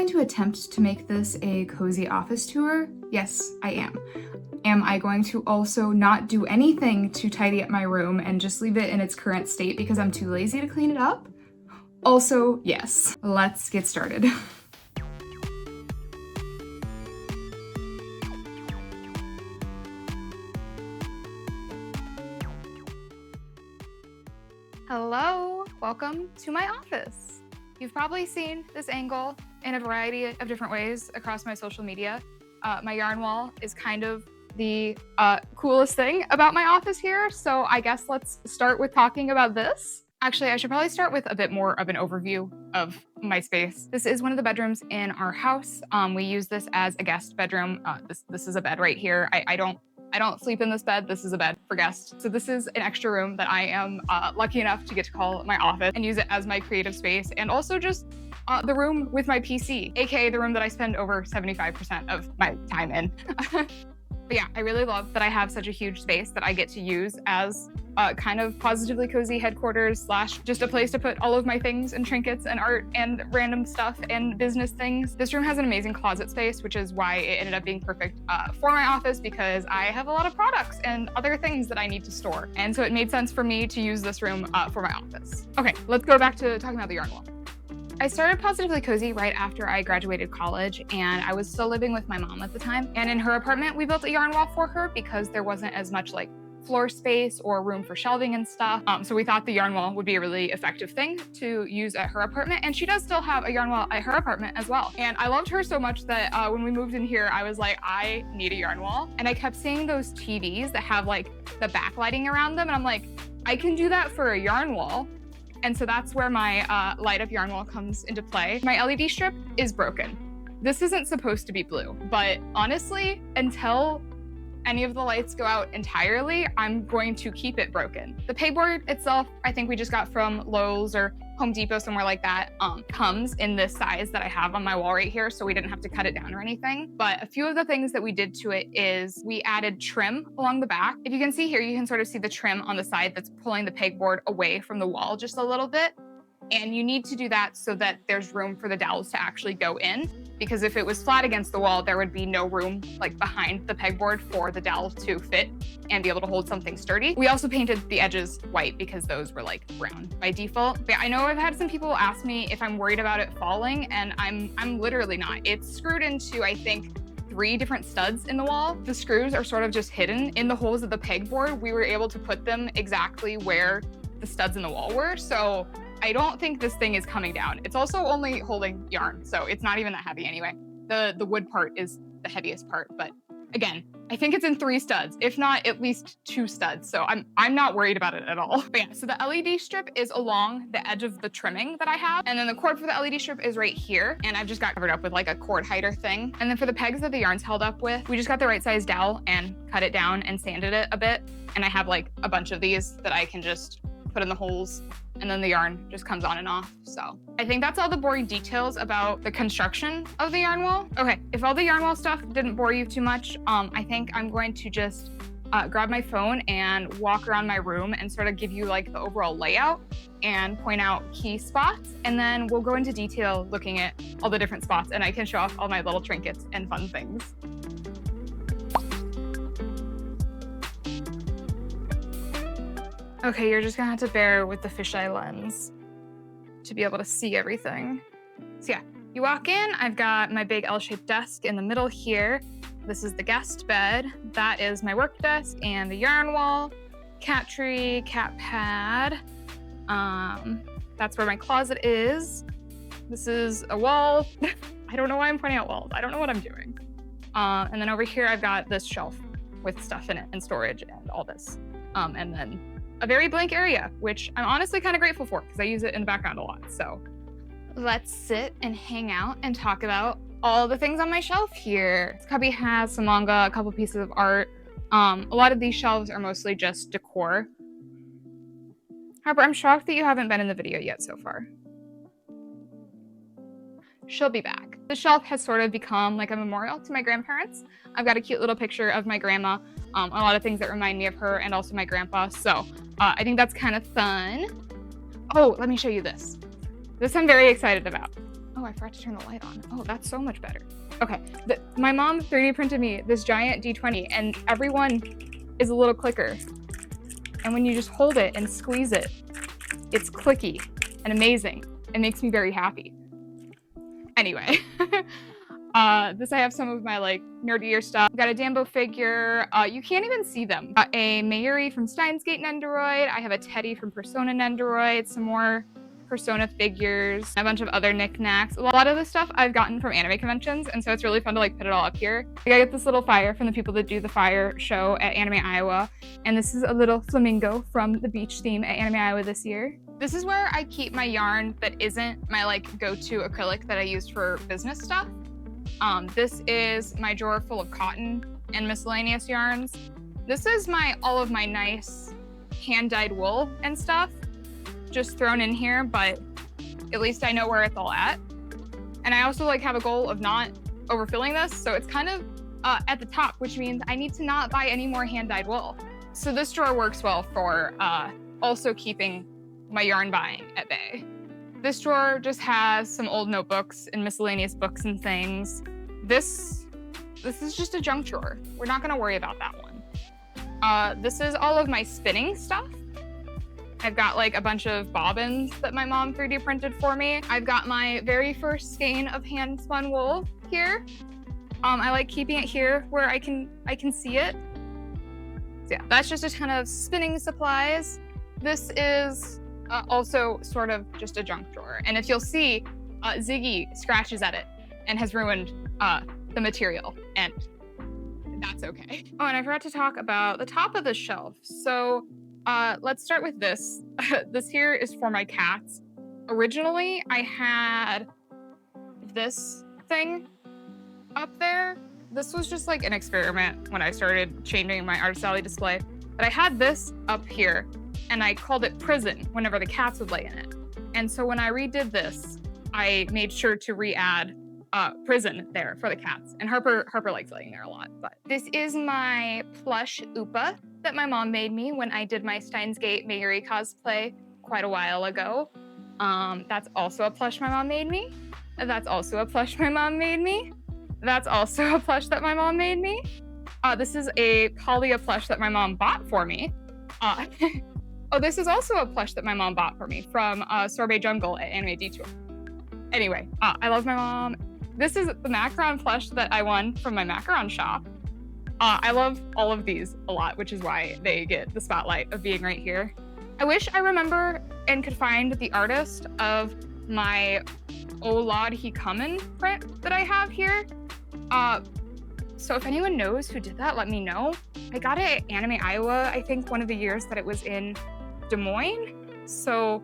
going to attempt to make this a cozy office tour? Yes, I am. Am I going to also not do anything to tidy up my room and just leave it in its current state because I'm too lazy to clean it up? Also, yes. Let's get started. Hello, welcome to my office. You've probably seen this angle in a variety of different ways across my social media. My yarn wall is kind of the coolest thing about my office here, so I guess let's start with talking about this. Actually, I should probably start with a bit more of an overview of my space. This is one of the bedrooms in our house. We use this as a guest bedroom. This is a bed right here. I don't sleep in this bed. This is a bed for guests. So this is an extra room that I am lucky enough to get to call my office and use it as my creative space, and also just the room with my PC, aka the room that I spend over 75% of my time in. But yeah, I really love that I have such a huge space that I get to use as kind of positively cozy headquarters / just a place to put all of my things and trinkets and art and random stuff and business things. This room has an amazing closet space, which is why it ended up being perfect for my office, because I have a lot of products and other things that I need to store. And so it made sense for me to use this room for my office. Okay, let's go back to talking about the yarn wall. I started Positively Cozy right after I graduated college, and I was still living with my mom at the time. And in her apartment, we built a yarn wall for her because there wasn't as much like floor space or room for shelving and stuff. So we thought the yarn wall would be a really effective thing to use at her apartment. And she does still have a yarn wall at her apartment as well. And I loved her so much that when we moved in here, I was like, I need a yarn wall. And I kept seeing those TVs that have like the backlighting around them. And I'm like, I can do that for a yarn wall. And so that's where my light up yarn wall comes into play. My LED strip is broken. This isn't supposed to be blue, but honestly, until any of the lights go out entirely, I'm going to keep it broken. The pegboard itself, I think we just got from Lowe's or Home Depot, somewhere like that, comes in this size that I have on my wall right here, so we didn't have to cut it down or anything. But a few of the things that we did to it is we added trim along the back. If you can see here, you can sort of see the trim on the side that's pulling the pegboard away from the wall just a little bit. And you need to do that so that there's room for the dowels to actually go in, because if it was flat against the wall, there would be no room like behind the pegboard for the dowel to fit and be able to hold something sturdy. We also painted the edges white because those were like brown by default. But I know I've had some people ask me if I'm worried about it falling, and I'm literally not. It's screwed into, I think, 3 different studs in the wall. The screws are sort of just hidden in the holes of the pegboard. We were able to put them exactly where the studs in the wall were. So I don't think this thing is coming down. It's also only holding yarn, so it's not even that heavy anyway. The wood part is the heaviest part, but again, I think it's in 3 studs, if not at least 2 studs. So I'm not worried about it at all. But yeah, so the LED strip is along the edge of the trimming that I have. And then the cord for the LED strip is right here. And I've just got covered up with like a cord hider thing. And then for the pegs that the yarn's held up with, we just got the right size dowel and cut it down and sanded it a bit. And I have like a bunch of these that I can just put in the holes, and then the yarn just comes on and off. So I think that's all the boring details about the construction of the yarn wall. Okay, if all the yarn wall stuff didn't bore you too much, I think I'm going to just grab my phone and walk around my room and sort of give you like the overall layout and point out key spots. And then we'll go into detail looking at all the different spots, and I can show off all my little trinkets and fun things. Okay, you're just gonna have to bear with the fisheye lens to be able to see everything. So yeah, you walk in, I've got my big L-shaped desk in the middle here. This is the guest bed. That is my work desk and the yarn wall, cat tree, cat pad. That's where my closet is. This is a wall. I don't know why I'm pointing out walls. I don't know what I'm doing. And then over here, I've got this shelf with stuff in it and storage and all this. And then a very blank area, which I'm honestly kind of grateful for because I use it in the background a lot. So let's sit and hang out and talk about all the things on my shelf here. This cubby has some manga, a couple pieces of art. A lot of these shelves are mostly just decor. Harper, I'm shocked that you haven't been in the video yet so far. She'll be back. The shelf has sort of become like a memorial to my grandparents. I've got a cute little picture of my grandma, a lot of things that remind me of her and also my grandpa. So I think that's kind of fun. Oh, let me show you this. This I'm very excited about. Oh, Oh, I forgot to turn the light on. Oh, that's so much better. Okay, my mom 3D printed me this giant D20, and everyone is a little clicker. And when you just hold it and squeeze it, it's clicky and amazing. It makes me very happy. Anyway, this I have some of my like nerdier stuff. Got a Dambo figure. You can't even see them. Got a Mayuri from Steins Gate Nendoroid. I have a Teddy from Persona Nendoroid. Some more Persona figures, a bunch of other knickknacks. A lot of this stuff I've gotten from anime conventions, and so it's really fun to like put it all up here. I get this little fire from the people that do the fire show at Anime Iowa, and this is a little flamingo from the beach theme at Anime Iowa this year. This is where I keep my yarn that isn't my like go-to acrylic that I use for business stuff. This is my drawer full of cotton and miscellaneous yarns. This is all of my nice hand-dyed wool and stuff just thrown in here, but at least I know where it's all at. And I also like have a goal of not overfilling this, so it's kind of at the top, which means I need to not buy any more hand-dyed wool. So this drawer works well for also keeping my yarn buying at bay. This drawer just has some old notebooks and miscellaneous books and things. This is just a junk drawer. We're not gonna worry about that one. This is all of my spinning stuff. I've got like a bunch of bobbins that my mom 3D printed for me. I've got my very first skein of hand spun wool here. I like keeping it here where I can see it. So yeah, that's just a ton of spinning supplies. This is also sort of just a junk drawer. And if you'll see, Ziggy scratches at it and has ruined the material, and that's okay. Oh, and I forgot to talk about the top of the shelf. So let's start with this. This here is for my cats. Originally, I had this thing up there. This was just like an experiment when I started changing my Artist Alley display. But I had this up here, and I called it Prison whenever the cats would lay in it. And so when I redid this, I made sure to re-add Prison there for the cats. And Harper likes laying there a lot. But this is my plush Upa that my mom made me when I did my Steins Gate Mayuri cosplay quite a while ago. That's also a plush my mom made me. That's also a plush my mom made me. That's also a plush that my mom made me. This is a Polya plush that my mom bought for me. Oh, this is also a plush that my mom bought for me from Sorbet Jungle at Anime Detour. Anyway, I love my mom. This is the macaron plush that I won from my macaron shop. I love all of these a lot, which is why they get the spotlight of being right here. I wish I remember and could find the artist of my O Lod He Comin' print that I have here. So if anyone knows who did that, let me know. I got it at Anime Iowa, I think one of the years that it was in Des Moines. So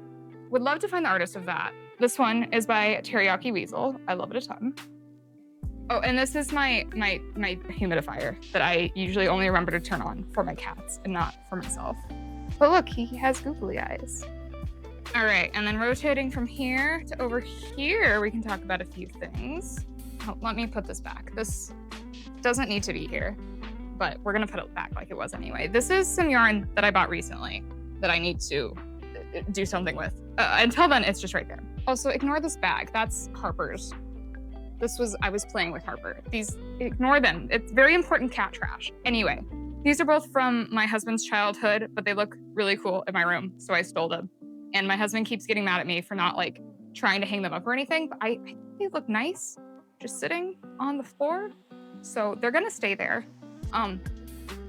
would love to find the artist of that. This one is by Teriyaki Weasel. I love it a ton. Oh, and this is my humidifier that I usually only remember to turn on for my cats and not for myself. But look, he has googly eyes. All right, and then rotating from here to over here, we can talk about a few things. Oh, let me put this back. This doesn't need to be here, but we're gonna put it back like it was anyway. This is some yarn that I bought recently that I need to do something with. Until then, it's just right there. Also, ignore this bag. That's Harper's. I was playing with Harper. Ignore them. It's very important cat trash. Anyway, these are both from my husband's childhood, but they look really cool in my room, so I stole them. And my husband keeps getting mad at me for not like trying to hang them up or anything, but I think they look nice just sitting on the floor. So they're gonna stay there.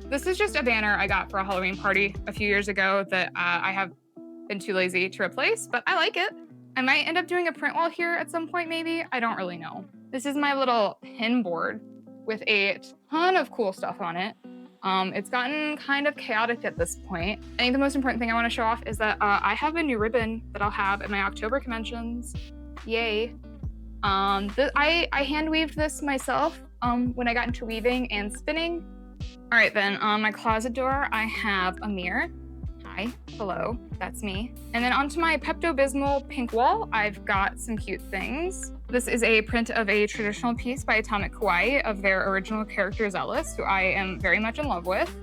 This is just a banner I got for a Halloween party a few years ago that I have been too lazy to replace, but I like it. I might end up doing a print wall here at some point, maybe. I don't really know. This is my little pin board with a ton of cool stuff on it. It's gotten kind of chaotic at this point. I think the most important thing I want to show off is that I have a new ribbon that I'll have at my October conventions. Yay. I hand weaved this myself when I got into weaving and spinning. All right, then on my closet door, I have a mirror. Hi, hello, that's me. And then onto my Pepto-Bismol pink wall, I've got some cute things. This is a print of a traditional piece by Atomic Kawaii of their original character Zealous, who I am very much in love with.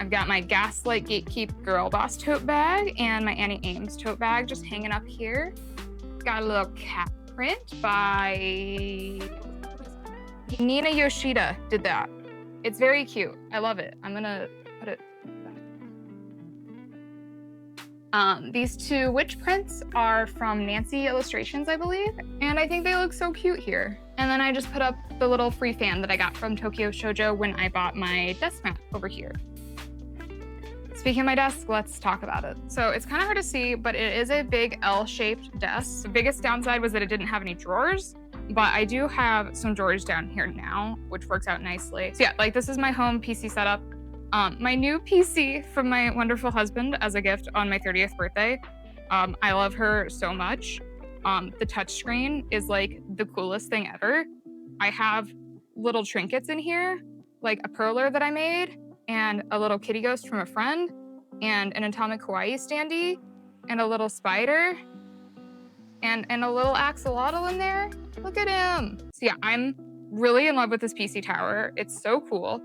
I've got my Gaslight Gatekeep Girl Boss tote bag and my Annie Ames tote bag just hanging up here. Got a little cat print by Nina Yoshida did that. It's very cute. I love it. I'm gonna put it back. These two witch prints are from Nancy Illustrations, I believe. And I think they look so cute here. And then I just put up the little free fan that I got from Tokyo Shoujo when I bought my desk mat over here. Speaking of my desk, let's talk about it. So it's kind of hard to see, but it is a big L-shaped desk. The biggest downside was that it didn't have any drawers, but I do have some drawers down here now, which works out nicely. So yeah, like this is my home PC setup. My new PC from my wonderful husband as a gift on my 30th birthday. I love her so much. The touchscreen is like the coolest thing ever. I have little trinkets in here, like a perler that I made, and a little kitty ghost from a friend, and an Atomic Kawaii standee, and a little spider, and a little axolotl in there. Look at him. So yeah, I'm really in love with this PC tower. It's so cool.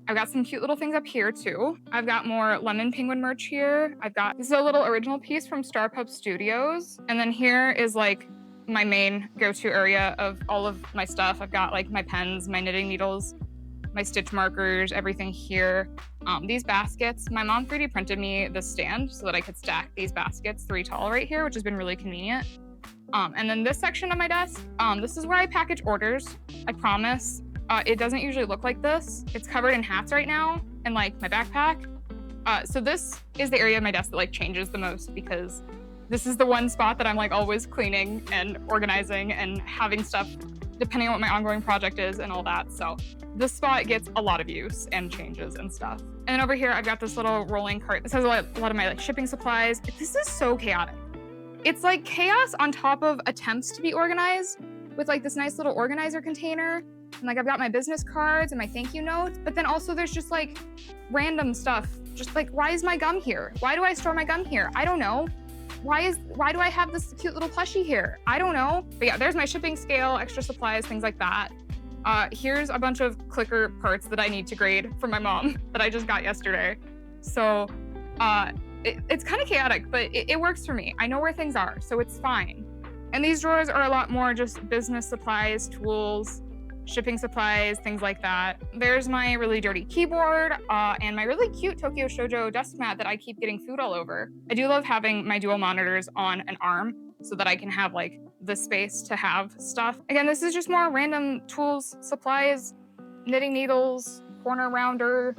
I've got some cute little things up here too. I've got more Lemon Penguin merch here. This is a little original piece from Star Pup Studios. And then here is like my main go-to area of all of my stuff. I've got like my pens, my knitting needles, my stitch markers, everything here. These baskets, my mom 3D printed me this stand so that I could stack these baskets 3 tall right here, which has been really convenient. And then this section of my desk, this is where I package orders. I promise. It doesn't usually look like this. It's covered in hats right now and like my backpack. So this is the area of my desk that like changes the most because this is the one spot that I'm like always cleaning and organizing and having stuff depending on what my ongoing project is and all that. So this spot gets a lot of use and changes and stuff. And then over here, I've got this little rolling cart. This has a lot of my like shipping supplies. This is so chaotic. It's like chaos on top of attempts to be organized with like this nice little organizer container. And like I've got my business cards and my thank you notes, but then also there's just like random stuff. Just like, why is my gum here? Why do I store my gum here? I don't know. Why do I have this cute little plushie here? I don't know. But yeah, there's my shipping scale, extra supplies, things like that. Here's a bunch of clicker parts that I need to grade from my mom that I just got yesterday. So it's kind of chaotic, but it works for me. I know where things are, so it's fine. And these drawers are a lot more just business supplies, tools, shipping supplies, things like that. There's my really dirty keyboard and my really cute Tokyo Shoujo desk mat that I keep getting food all over. I do love having my dual monitors on an arm so that I can have like the space to have stuff. Again, this is just more random tools, supplies, knitting needles, corner rounder,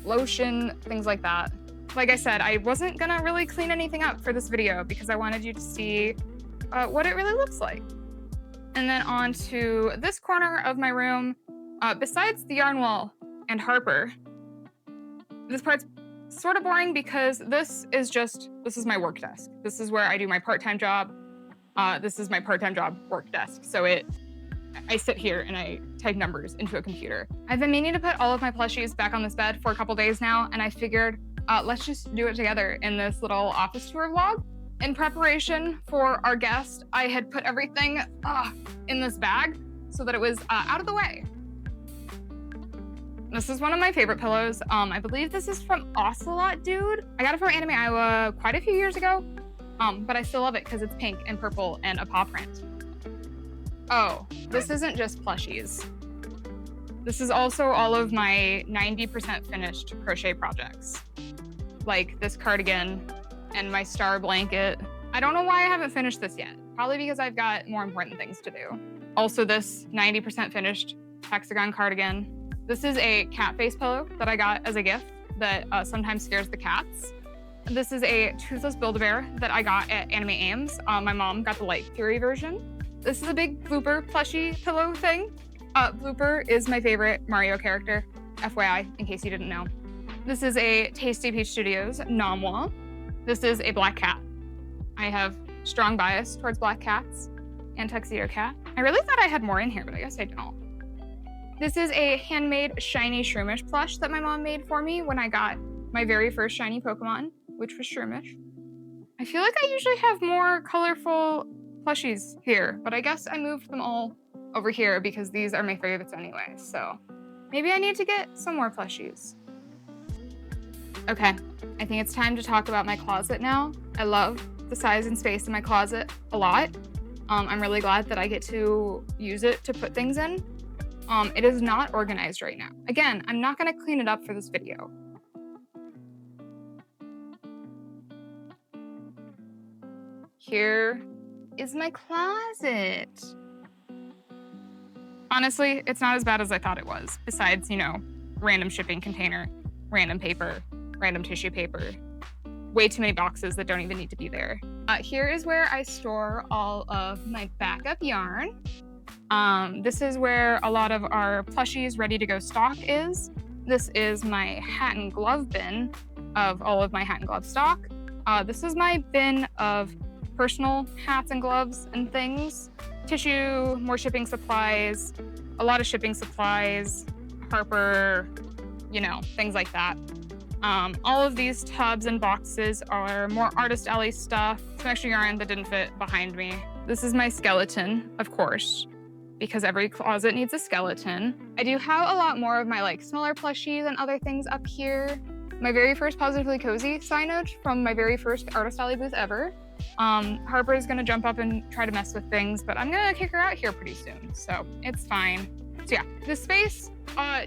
lotion, things like that. Like I said, I wasn't gonna really clean anything up for this video because I wanted you to see what it really looks like. And then on to this corner of my room, besides the yarn wall and Harper, this part's sort of boring because this is my work desk. This is where I do my part-time job. This is my part-time job work desk. So I sit here and I type numbers into a computer. I've been meaning to put all of my plushies back on this bed for a couple days now, and I figured let's just do it together in this little office tour vlog. In preparation for our guest, I had put everything in this bag so that it was out of the way. This is one of my favorite pillows. I believe this is from Ocelot Dude. I got it from Anime Iowa quite a few years ago, but I still love it because it's pink and purple and a paw print. Oh, this isn't just plushies. This is also all of my 90% finished crochet projects. Like this cardigan and my star blanket. I don't know why I haven't finished this yet. Probably because I've got more important things to do. Also this 90% finished hexagon cardigan. This is a cat face pillow that I got as a gift that sometimes scares the cats. This is a toothless Build-A-Bear that I got at Anime Ames. My mom got the Light Fury version. This is a big Blooper plushie pillow thing. Blooper is my favorite Mario character, FYI, in case you didn't know. This is a Tasty Peach Studios Namwa. This is a black cat. I have strong bias towards black cats and tuxedo cat. I really thought I had more in here, but I guess I don't. This is a handmade shiny Shroomish plush that my mom made for me when I got my very first shiny Pokemon, which was Shroomish. I feel like I usually have more colorful plushies here, but I guess I moved them all over here because these are my favorites anyway, so maybe I need to get some more plushies. Okay, I think it's time to talk about my closet now. I love the size and space in my closet a lot. I'm really glad that I get to use it to put things in. It is not organized right now. Again, I'm not gonna clean it up for this video. Here is my closet. Honestly, it's not as bad as I thought it was, besides, you know, random shipping container, random paper, random tissue paper, way too many boxes that don't even need to be there. Here is where I store all of my backup yarn. This is where a lot of our Plushies ready to go stock is. This is my hat and glove bin of all of my hat and glove stock. This is my bin of personal hats and gloves and things. Tissue, more shipping supplies, a lot of shipping supplies, Harper, you know, things like that. All of these tubs and boxes are more Artist Alley stuff, some extra yarn that didn't fit behind me. This is my skeleton, of course, because every closet needs a skeleton. I do have a lot more of my like smaller plushies and other things up here. My very first Positively Cozy signage from my very first Artist Alley booth ever. Harper is gonna jump up and try to mess with things, but I'm gonna kick her out here pretty soon, so it's fine. So yeah, this space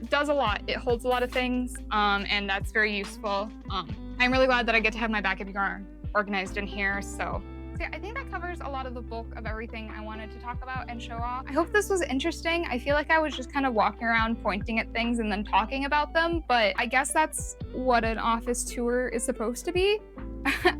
does a lot. It holds a lot of things, and that's very useful. I'm really glad that I get to have my backup yarn organized in here, so yeah, I think that covers a lot of the bulk of everything I wanted to talk about and show off. I hope this was interesting. I feel like I was just kind of walking around pointing at things and then talking about them, but I guess that's what an office tour is supposed to be.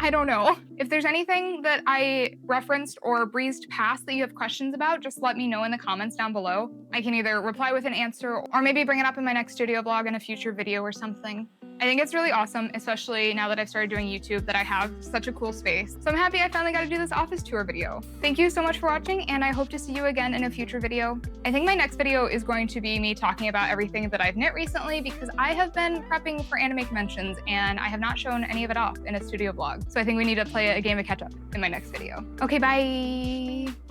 I don't know. If there's anything that I referenced or breezed past that you have questions about, just let me know in the comments down below. I can either reply with an answer or maybe bring it up in my next studio vlog in a future video or something. I think it's really awesome, especially now that I've started doing YouTube, that I have such a cool space. So I'm happy I finally got to do this office tour video. Thank you so much for watching, and I hope to see you again in a future video. I think my next video is going to be me talking about everything that I've knit recently, because I have been prepping for anime conventions and I have not shown any of it off in a studio vlog. So I think we need to play a game of catch up in my next video. Okay, bye.